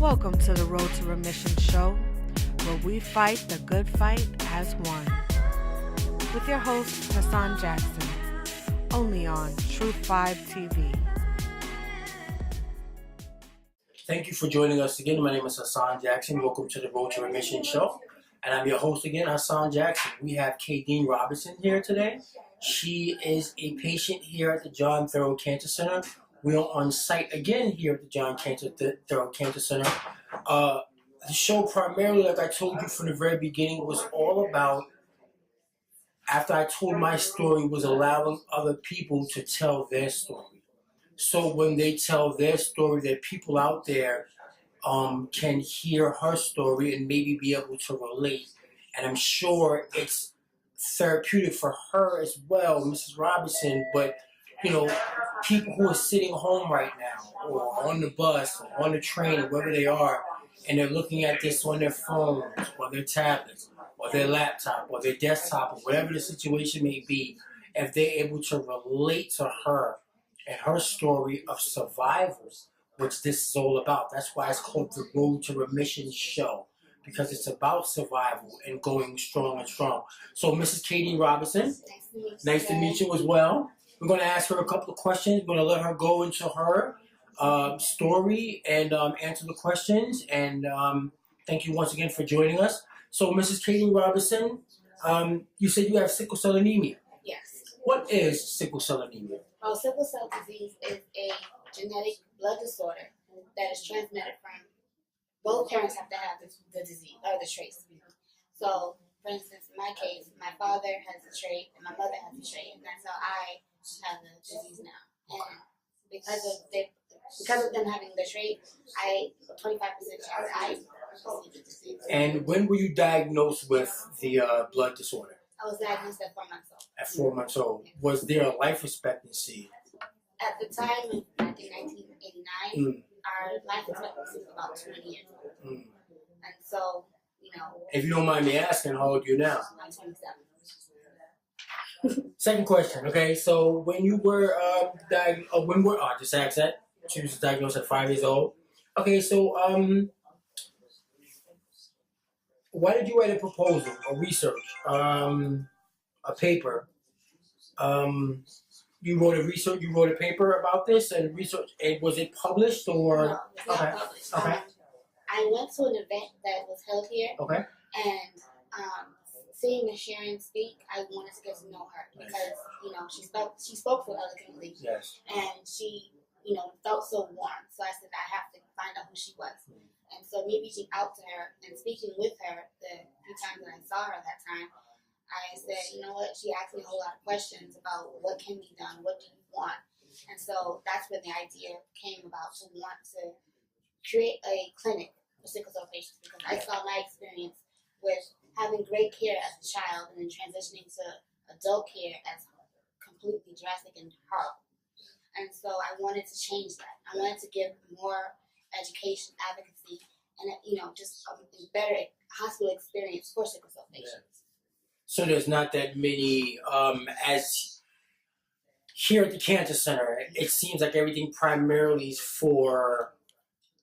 Welcome to the Road to Remission show, where we fight the good fight as one. With your host, Hassan Jackson, only on Truth 5 TV. Thank you for joining us again. My name is Hassan Jackson. Welcome to the Road to Remission show. And I'm your host again, Hassan Jackson. We have Diene Robinson here today. She is a patient here at the John Thorough Cancer Center. We are on site again here at the John Thorough Cancer Center. The show primarily, like I told you from the very beginning, was all about, after I told my story, was allowing other people to tell their story. So when they tell their story, that people out there can hear her story and maybe be able to relate. And I'm sure it's therapeutic for her as well, Mrs. Robinson, but you know, people who are sitting home right now, or on the bus, or on the train, or wherever they are, and they're looking at this on their phones, or their tablets, or their laptop, or their desktop, or whatever the situation may be, if they're able to relate to her and her story of survival, which this is all about. That's why it's called the Road to Remission show, because it's about survival and going strong and strong. So, Mrs. Diene Robinson, nice to meet you as well. We're going to ask her a couple of questions. We're going to let her go into her story and answer the questions. And thank you once again for joining us. So, Mrs. Diene Robinson, you said you have sickle cell anemia. Yes. What is sickle cell anemia? Well, sickle cell disease is a genetic blood disorder that is transmitted from both parents have to have the disease or the trace. So, for instance, in my case, my father has the trait and my mother has the trait, and that's how I have the disease now. And because of them having the trait, 25% chance I receive the disease. And when were you diagnosed with the blood disorder? I was diagnosed at 4 months old. At 4 months old. Was there a life expectancy? At the time, I think 1989, our life expectancy was about 20 years old. And so, you know. If you don't mind me asking, how old are you now? I'm 27. Second question, okay? So when you were just asked that. She was diagnosed at 5 years old. Okay, so why did you write a proposal, a research, a paper? You wrote a paper about this and research. And was it published or? No, it's not published. Okay. I went to an event that was held here. Okay. And seeing Ms. Sharon speak, I wanted to get to know her because she spoke so eloquently. Yes. And she felt so warm. So I said I have to find out who she was. And so me reaching out to her and speaking with her the few times that I saw her that time, I said, you know what, she asked me a whole lot of questions about what can be done, what do you want? And so that's when the idea came about, to want to create a clinic for sickle cell patients, because I saw my experience with having great care as a child and then transitioning to adult care as completely drastic and horrible. And so I wanted to change that. I wanted to give more education, advocacy, and just a better hospital experience for sickle cell patients. Yeah. So there's not that many, as here at the Cancer Center, it seems like everything primarily is for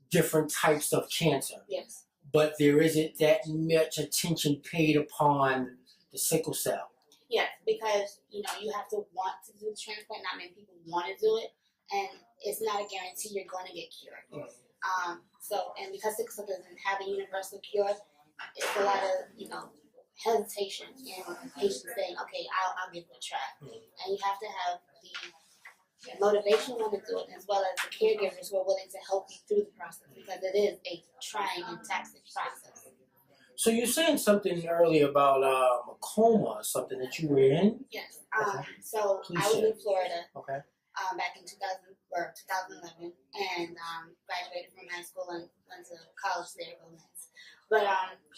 different types of cancer. Yes. But there isn't that much attention paid upon the sickle cell. Yes, because you have to want to do the transplant. Not many people want to do it, and it's not a guarantee you're going to get cured. And because sickle cell doesn't have a universal cure, it's a lot of hesitation and patients saying, okay, I'll give it a try. And you have to have the motivation to want to do it, as well as the caregivers who are willing to help you through the process, because it is a trying and taxing process. So you're saying something earlier about a coma or something that you were in? Yes. Okay. So I was in Florida. Okay. Back in 2011, and graduated from high school and went to college there. But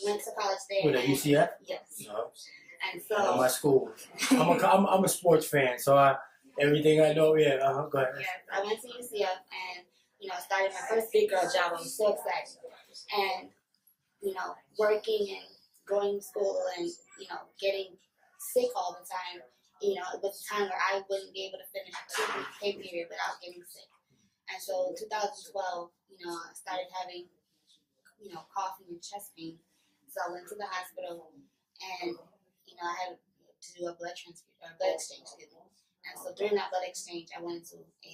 went to college there. With UCF? Yes. No. And so. I know my school. I'm a sports fan, so everything I know. Yeah. Go ahead. Yes, I went to UCF and started my first big girl job. I was so excited, and working and going to school and getting sick all the time. It was a time where I wouldn't be able to finish a 2-week pay period without getting sick. And so in 2012, I started having coughing and chest pain. So I went to the hospital, and I had to do a blood exchange. Excuse me. And so during that blood exchange, I went into a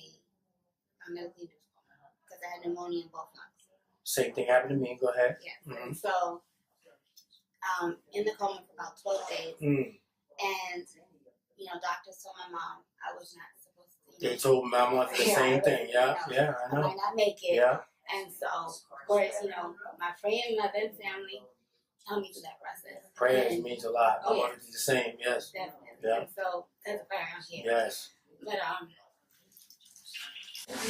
medical coma because I had pneumonia in both lungs. Same thing happened to me. Go ahead. Yeah. Mm-hmm. So in the coma for about 12 days, and doctors told my mom I was not supposed to. They told my mom the same thing. Yeah, I know. I might not make it. Yeah. And so, of course, my friend, my then family helped me through that process. Prayers means a lot. I Oh, want to do the same. Yes. Definitely. Yeah. And so that's a prayer I'm here. Yes. But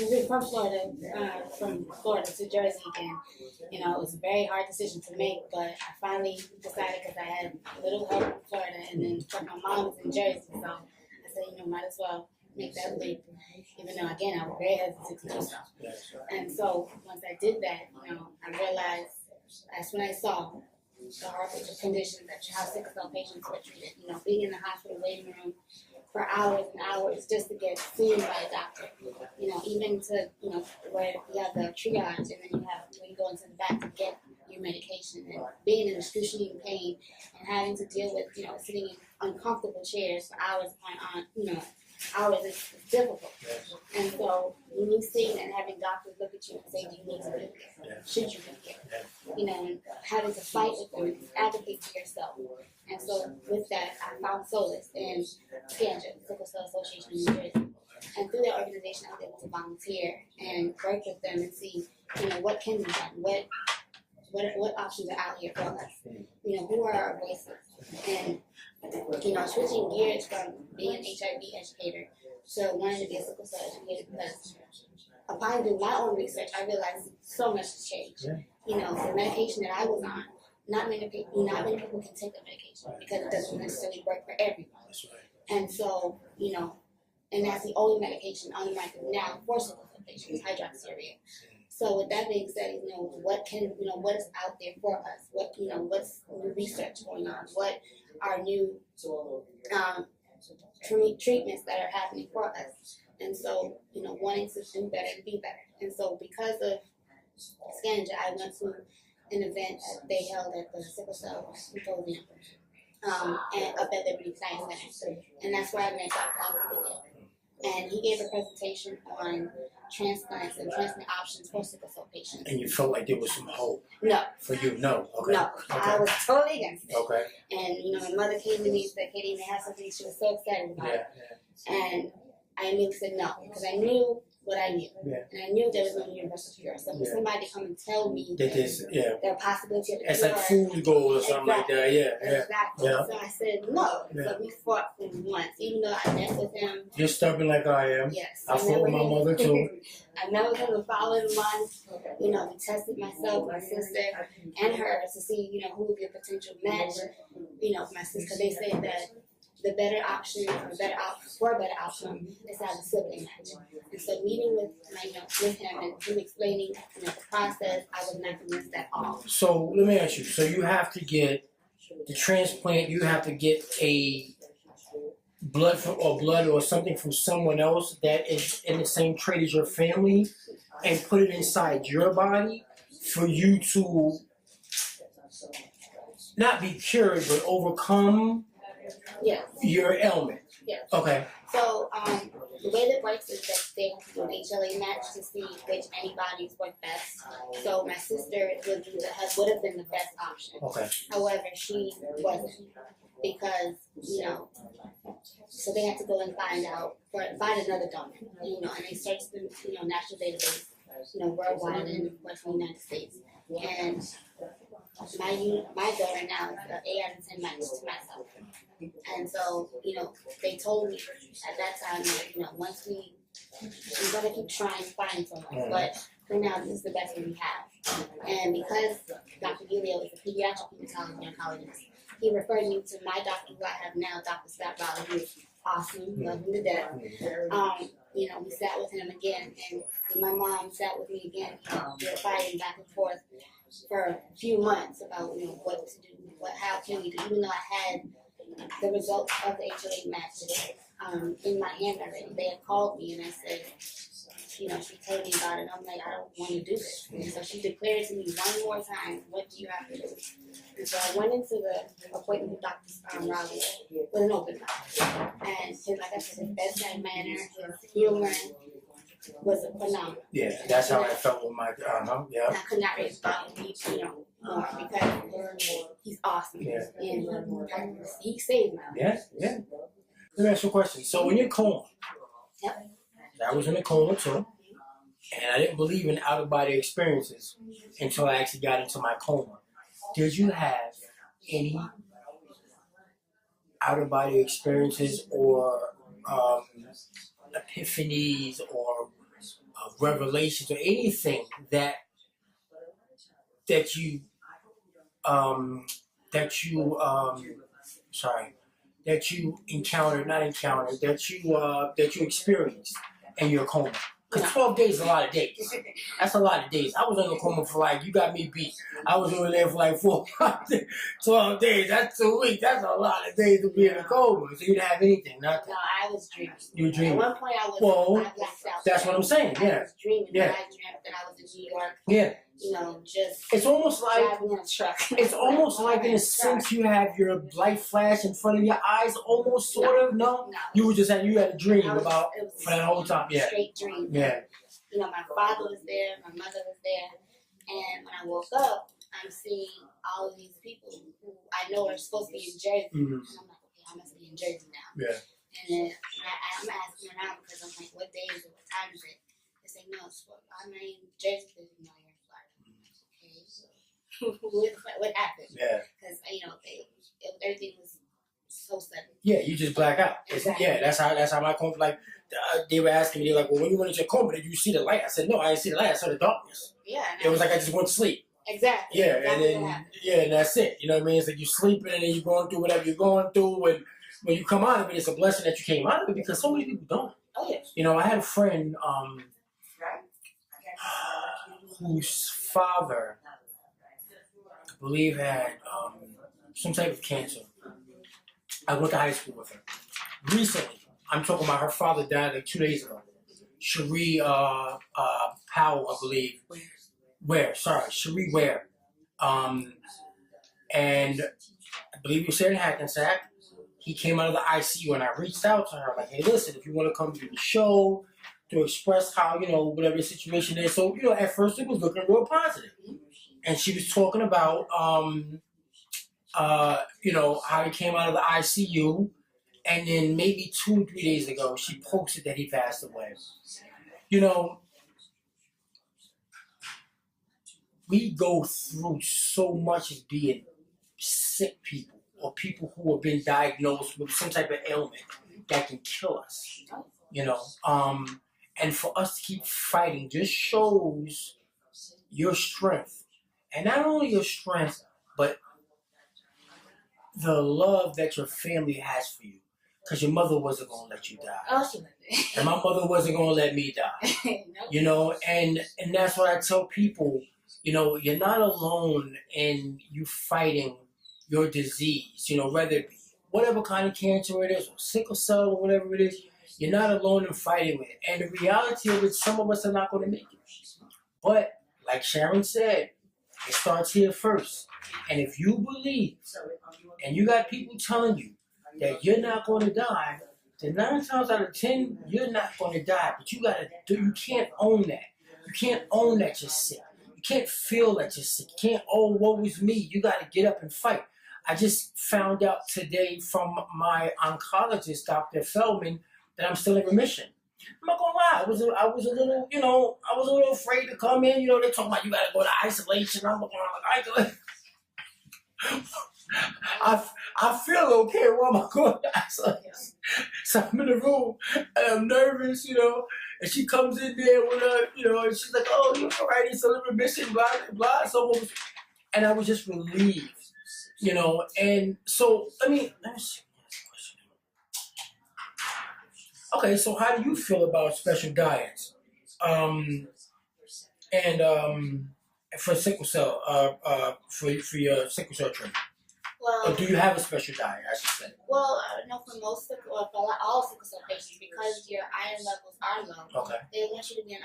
we're from Florida to Jersey, and it was a very hard decision to make. But I finally decided because I had a little help in Florida, and then my mom was in Jersey, so I said, might as well make that leap. Even though again I was very hesitant to do so. Yes. And so once I did that, I realized that's when I saw the horrible conditions that how sickle cell patients were treated. Being in the hospital waiting room for hours and hours just to get seen by a doctor. Even to where you have the triage, and then you have when you go into the back to get your medication, and being in excruciating pain and having to deal with sitting in uncomfortable chairs for hours upon hours is difficult. Yes. And so when you see and having doctors look at you and say, do you need to be here? Yes. Should you be here? Yes. And having to fight with them and advocate for yourself. And so with that, I found solace in SCANJA, Sickle Cell Association in New Jersey. And through that organization, I was able to volunteer and work with them and see, what can be done, what options are out here for us. Who are our voices? And switching gears from being an HIV educator to wanting to be a sickle cell educator, because upon doing my own research, I realized so much has changed. Yeah. The medication that I was on, not many people can take the medication because it doesn't necessarily work for everyone. That's right. And so, and that's the only medication on the market now for sickle cell patients, hydroxyurea. So with that being said, what is out there for us? What's new research going on? What are new treatments that are happening for us? And so, wanting to do better and be better. And so because of SCANJA, I went to an event that they held at the Sickle Cell Symposium and up at Liberty Science Center. And that's where I met Dr. Alvin. And he gave a presentation on transplants and transplant options for sickle cell patients. And you felt like there was some hope? No. For you? No. Okay. No. Okay. I was totally against it. Okay. And, my mother came to me and said, Katie, they have something she was so excited about. Yeah. And I immediately said no, because I knew what I knew. Yeah. And I knew there was no universal cure. So for somebody to come and tell me that there are possibility of a it's cure. like food goal or something like that. Yeah. Exactly. Yeah. So I said no. Yeah. So we fought for once, even though I met with him. You're stubborn like I am. Yes. I fought with my mother too. I met with him the following month. We tested myself, my sister, and her to see, who would be a potential match. For my sister, they said that the better option, for a better outcome, is to have a sibling match. And so meeting with him and him explaining the process, I was not convinced at all. So let me ask you. So you have to get the transplant. You have to get a blood or something from someone else that is in the same trait as your family, and put it inside your body for you to not be cured but overcome. Yes. Your ailment. Yes. Okay. So the way that works is that they have to do an HLA match to see which antibodies work best. So my sister would have been the best option. Okay. However, she wasn't, because so they had to go and find another donor. And they searched the national database, worldwide and of course in the United States. And my donor now is an 8 out of 10 match to myself. And so, they told me at that time that, once we're going to keep trying to find someone, but for now, this is the best one we have. And because Dr. Giulio is a pediatric hematology oncologist, he referred me to my doctor who I have now, Dr. Scott Raleigh, who is awesome, love him to death. We sat with him again, and my mom sat with me again. We were fighting back and forth for a few months about, what to do, how can we do, even though I had the results of the HLA match in my hand already. They had called me and I said, she told me about it, and I'm like, I don't want to do this. And so she declared to me one more time, what do you have to do? And so I went into the appointment with Dr. Roberts with an open mouth. And like I said, his bedside manner, his humor was phenomenal. Yeah, that's how I felt with my, yeah. I could not really thought him, more because he's awesome. Yeah. And he saved my life. Yeah, yeah. Let me ask you a question. So in your coma, Yep. I was in a coma too, and I didn't believe in out-of-body experiences until I actually got into my coma. Did you have any out-of-body experiences or epiphanies or revelations or anything that you that you experienced in your coma? Because 12 days is a lot of days. That's a lot of days. I was in a coma for you got me beat. I was over there for 4, 12 days. That's 2 weeks. That's a lot of days to be in a coma. So you didn't have anything, nothing. No, I was dreaming. You were dreaming. At one point I blacked out. That's what I'm saying, yeah. I was dreaming. Yeah. I dreamt that I was in New York. Yeah. Just it's almost like driving in a truck. It's almost like in a sense you have your light flash in front of your eyes, almost sort of. No, you had a dream about for that whole time. Yeah, straight dream. Yeah. My father was there, my mother was there, and when I woke up, I'm seeing all of these people who I know are supposed to be in Jersey, and I'm like, okay, I must be in Jersey now. Yeah. And then I'm asking around because I'm like, what day is it? What time is it? They say, no, I'm in Jersey. No, you're in Florida. Okay, so what happened? Yeah. Because, everything was so sudden. Yeah, you just black out. Exactly. Yeah, that's how my coma, they were asking me, they're like, well, when you went into your coma, did you see the light? I said, no, I didn't see the light, I saw the darkness. Yeah. It was like I just went to sleep. Exactly. Yeah, and then, and that's it. You know what I mean? It's like you're sleeping and then you're going through whatever you're going through, and when you come out of it, it's a blessing that you came out of it because so many people don't. Oh, yeah. I had a friend whose father, I believe, had some type of cancer. I went to high school with her. Recently, I'm talking about her father died 2 days ago. Cherie Powell, I believe. Cherie Ware. And I believe he was here in Hackensack. He came out of the ICU and I reached out to her like, hey, listen, if you want to come to the show to express how, whatever the situation is. So, at first it was looking real positive. And she was talking about, how he came out of the ICU. And then maybe 2 or 3 days ago, she posted that he passed away. We go through so much as being sick people or people who have been diagnosed with some type of ailment that can kill us, and for us to keep fighting just shows your strength. And not only your strength, but the love that your family has for you. Because your mother wasn't going to let you die. Oh, she wasn't. And my mother wasn't going to let me die. Nope. And that's what I tell people. You're not alone in you fighting your disease, whether it be whatever kind of cancer it is, or sickle cell, or whatever it is. You're not alone in fighting with it. And the reality of it, some of us are not going to make it. But, like Sharon said, it starts here first. And if you believe, and you got people telling you that you're not going to die, then 9 times out of 10, you're not going to die. But you can't own that. You can't own that you're sick. You can't feel that you're sick. You can't, oh, woe is me. You got to get up and fight. I just found out today from my oncologist, Dr. Feldman, that I'm still in remission. I'm not gonna lie, I was a little afraid to come in. They talking about you gotta go to isolation. I'm looking like isolation. I feel okay. Why am I going to isolation? So I'm in the room and I'm nervous, and she comes in there with her, and she's like, oh, you're all right, it's a remission, blah, blah, so and I was just relieved, and so, let me see. Okay, so how do you feel about special diets? For sickle cell, for your sickle cell treatment? Well, Or do you have a special diet, I should say? well, no, for most all sickle cell patients, because your iron levels are low, Okay. they want you to be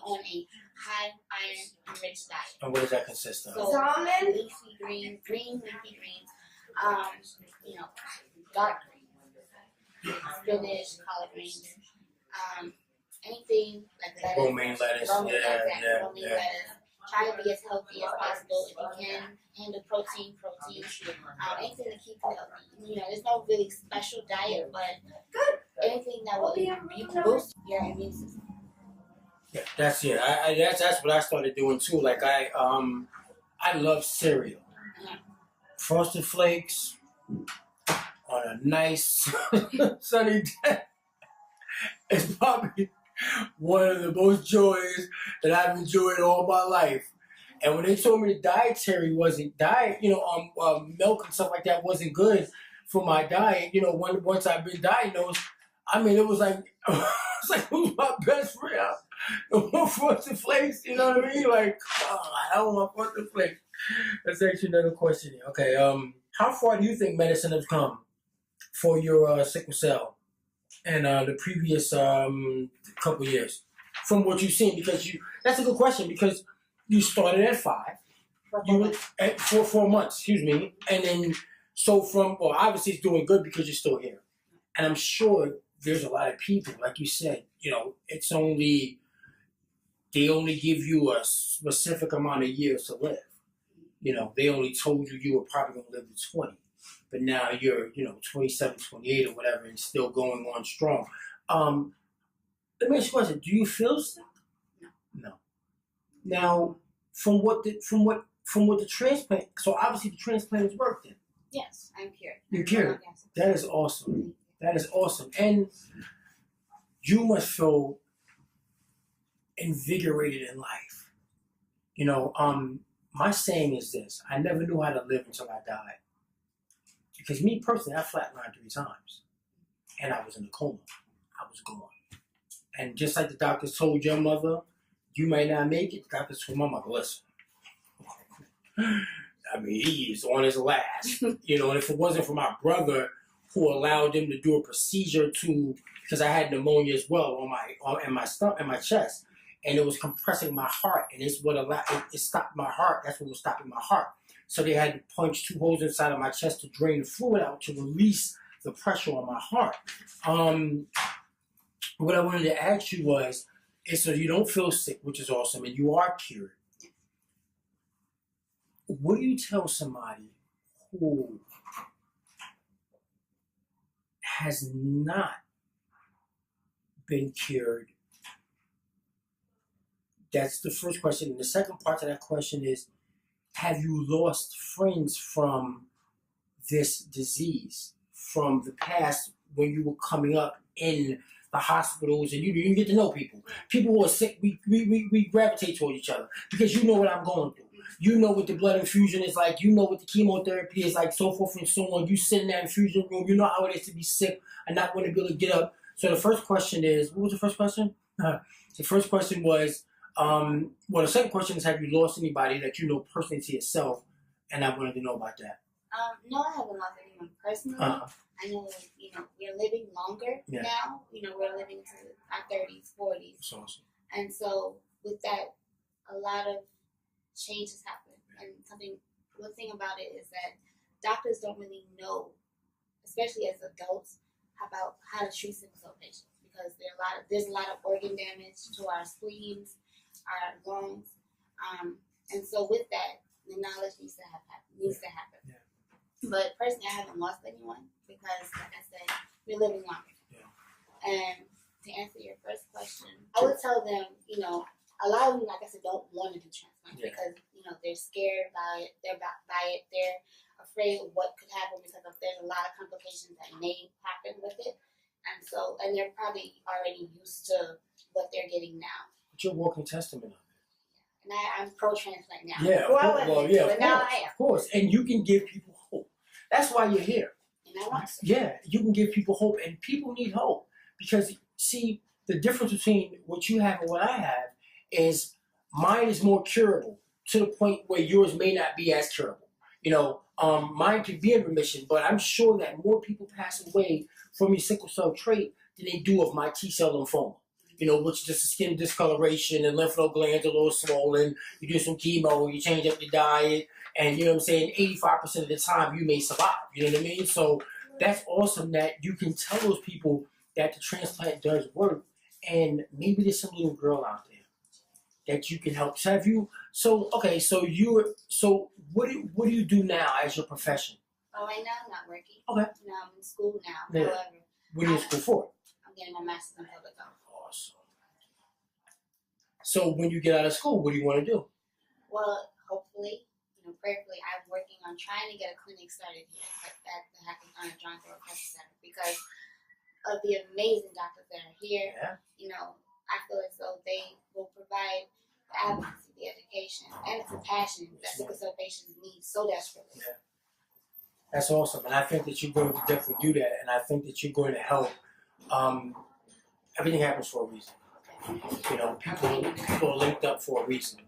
on a high iron enriched diet. And what does that consist of? So leafy greens, green leafy greens, dark greens, spinach, collard greens, anything like lettuce. Romaine lettuce, Romaine yeah. lettuce. Try to be as healthy as possible. If you can handle protein. Anything to keep you healthy. There's no really special diet, but anything that will boost your immune system. Yeah, that's it. That's what I started doing too. Like I love cereal. Frosted Flakes on a nice sunny day. It's probably one of the most joys that I've enjoyed all my life. And when they told me the dietary wasn't milk and stuff like that wasn't good for my diet, once I've been diagnosed, I mean, it was like who's my best friend? No more Frosted Flakes, you know what I mean? Like, I don't want Frosted Flakes. That's actually another question here. Okay, how far do you think medicine has come for your sickle cell and the previous couple years from what you've seen? Because that's a good question, because you started at 5, at 4 months, excuse me, and then obviously it's doing good because you're still here, and I'm sure there's a lot of people, like you said, they only give you a specific amount of years to live. They only told you were probably going to live to 20. But now you're, 27, 28 or whatever, and still going on strong. Let me ask you a question. Do you feel sick? No. Now, from what the transplant, so obviously the transplant has worked then. Yes, I'm cured. You're cured. That is awesome. That is awesome. And you must feel invigorated in life. My saying is this: I never knew how to live until I died. Because me personally, I flatlined 3 times. And I was in a coma. I was gone. And just like the doctors told your mother, you might not make it, the doctors told my mother, listen. I mean, he is on his last. And if it wasn't for my brother who allowed them to do a procedure because I had pneumonia as well in my stomach, in my chest. And it was compressing my heart, and it's what it stopped my heart. That's what was stopping my heart. So they had to punch 2 holes inside of my chest to drain the fluid out to release the pressure on my heart. What I wanted to ask you was, so you don't feel sick, which is awesome, and you are cured. What do you tell somebody who has not been cured? That's the first question. And the second part to that question is, have you lost friends from this disease, from the past when you were coming up in the hospitals and you didn't get to know people? People who are sick, we gravitate toward each other because you know what I'm going through. You know what the blood infusion is like. You know what the chemotherapy is like, so forth and so on. You sit in that infusion room. You know how it is to be sick and not want to be able to get up. So the first question is, what was the first question? The first question was, the second question is, have you lost anybody that you know personally to yourself? And I wanted to know about that. No, I haven't lost anyone personally. I know, we're living longer now. We're living to our 30s, 40s. That's awesome. And so with that, a lot of changes happen. And one thing about it is that doctors don't really know, especially as adults, about how to treat sickle cell patients, because there's a lot of organ damage to our spleens, our lungs, and so with that, the knowledge needs to happen. Yeah. But personally, I haven't lost anyone because, like I said, we're living longer. Yeah. And to answer your first question, I would tell them, a lot of them, like I said, don't want to do transplants because they're scared by it. They're afraid of what could happen because there's a lot of complications that may happen with it, and they're probably already used to what they're getting now. But you're a walking testament of it. And I'm pro-transplant now. Yeah, of course. And you can give people hope. That's why you're here. And I want to. Yeah, you can give people hope, and people need hope. Because, see, the difference between what you have and what I have is mine is more curable to the point where yours may not be as curable. mine could be in remission, but I'm sure that more people pass away from your sickle cell trait than they do of my T-cell lymphoma. You know, which is just a skin discoloration and lymph node glands a little swollen. You do some chemo, you change up your diet, and you know what I'm saying, 85% of the time you may survive. You know what I mean? So that's awesome that you can tell those people that the transplant does work, and maybe there's some little girl out there that you can help. So have you? So okay, so what do you do now as your profession? Well, right now I'm not working. Okay. You know, I'm in school now. Yeah. However, What are you in school for? I'm getting my master's in public health. Awesome. So when you get out of school, what do you want to do? Well, hopefully, you know, prayerfully, I'm working on trying to get a clinic started here that happens on a John Thorpe Cancer Center because of the amazing doctors that are here. Yeah. You know, I feel as though they will provide the advocacy, the education, and the compassion that sickle cell patients need so desperately. Yeah. That's awesome, and I think that you're going to definitely do that, and I think that you're going to help. Everything happens for a reason. You know, people are linked up for a reason.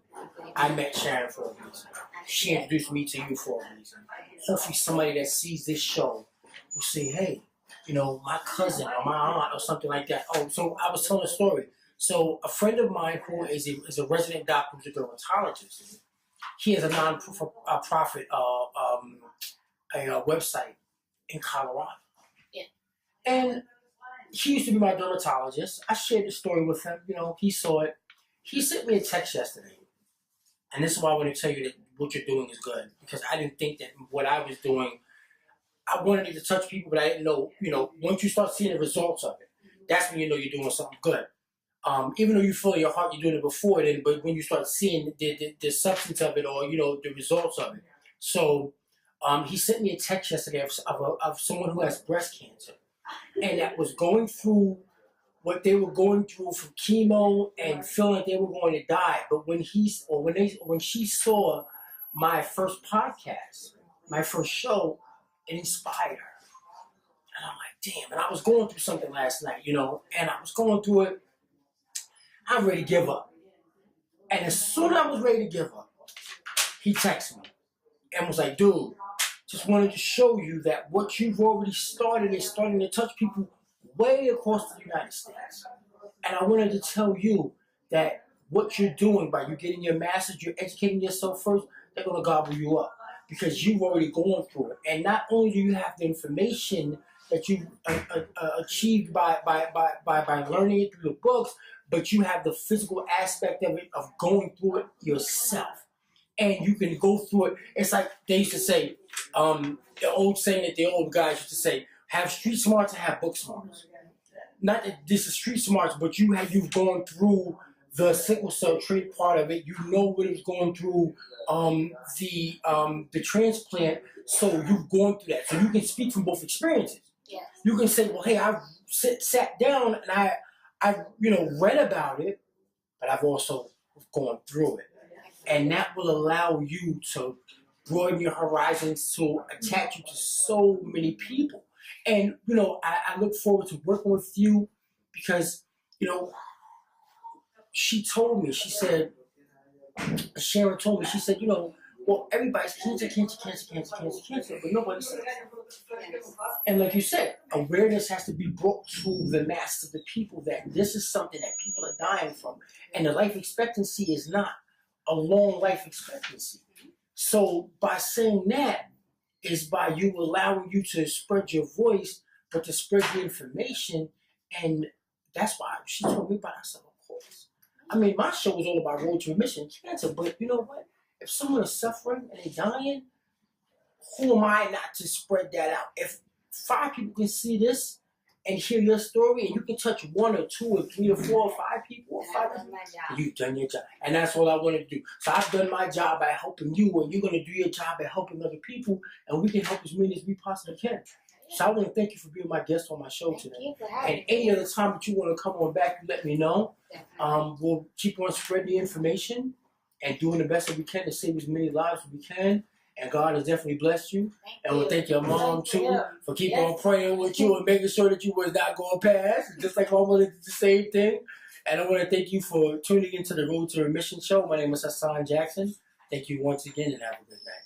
I met Sharon for a reason. She introduced me to you for a reason. Hopefully somebody that sees this show will say, hey, you know, my cousin or my aunt or something like that. Oh, so I was telling a story. So a friend of mine who is a resident doctor who's a dermatologist, he has a non-profit website in Colorado. Yeah. And he used to be my dermatologist. I shared the story with him. You know, he saw it. He sent me a text yesterday. And this is why I want to tell you that what you're doing is good. Because I didn't think that what I was doing, I wanted it to touch people, but I didn't know, you know, once you start seeing the results of it, that's when you know you're doing something good. Even though you feel in your heart you're doing it before then, but when you start seeing the substance of it or, you know, the results of it. So he sent me a text yesterday of someone who has breast cancer and that was going through what they were going through from chemo and feeling like they were going to die. But when she saw my first podcast, my first show, it inspired her. And I'm like, damn. And I was going through something last night, you know, and I was going through it. I'm ready to give up. And as soon as I was ready to give up, he texted me and was like, dude, just wanted to show you that what you've already started is starting to touch people way across the United States. And I wanted to tell you that what you're doing by you getting your master's, you're educating yourself first, they're going to gobble you up because you've already gone through it. And not only do you have the information that you've achieved by learning it through the books, but you have the physical aspect of it, of going through it yourself. And you can go through it. It's like they used to say, the old saying that the old guys used to say, have street smarts and have book smarts. Not that this is street smarts, but you've gone through the sickle cell trait part of it. You know what it was going through the transplant, so you've gone through that. So you can speak from both experiences. Yes. You can say, well, hey, I've sat down and I read about it, but I've also gone through it. And that will allow you to broaden your horizons, to attach you to so many people. And, you know, I look forward to working with you because, you know, she told me, she said, Sharon told me, she said, you know, well, everybody's cancer, but nobody says it. And like you said, awareness has to be brought to the mass of the people that this is something that people are dying from. And the life expectancy is not a long life expectancy. So by saying that is by you allowing you to spread your voice, but to spread the information. And that's why she told me about herself, of course. I mean, my show was all about road to remission cancer, but you know what? If someone is suffering and they're dying, who am I not to spread that out? If 5 people can see this and hear your story, and you can touch 1 or 2 or 3 or 4 or 5 people, or 5 people, you've done your job. And that's what I want to do. So I've done my job by helping you, and you're going to do your job by helping other people, and we can help as many as we possibly can. So I want to thank you for being my guest on my show today. And any other time that you want to come on back, you let me know. We'll keep on spreading the information and doing the best that we can to save as many lives as we can. And God has definitely blessed you. And we'll thank your mom, too, for keeping on praying with you and making sure that you was not going past. Just like Mom wanted the same thing. And I want to thank you for tuning into the Road to Remission show. My name is Hassan Jackson. Thank you once again and have a good night.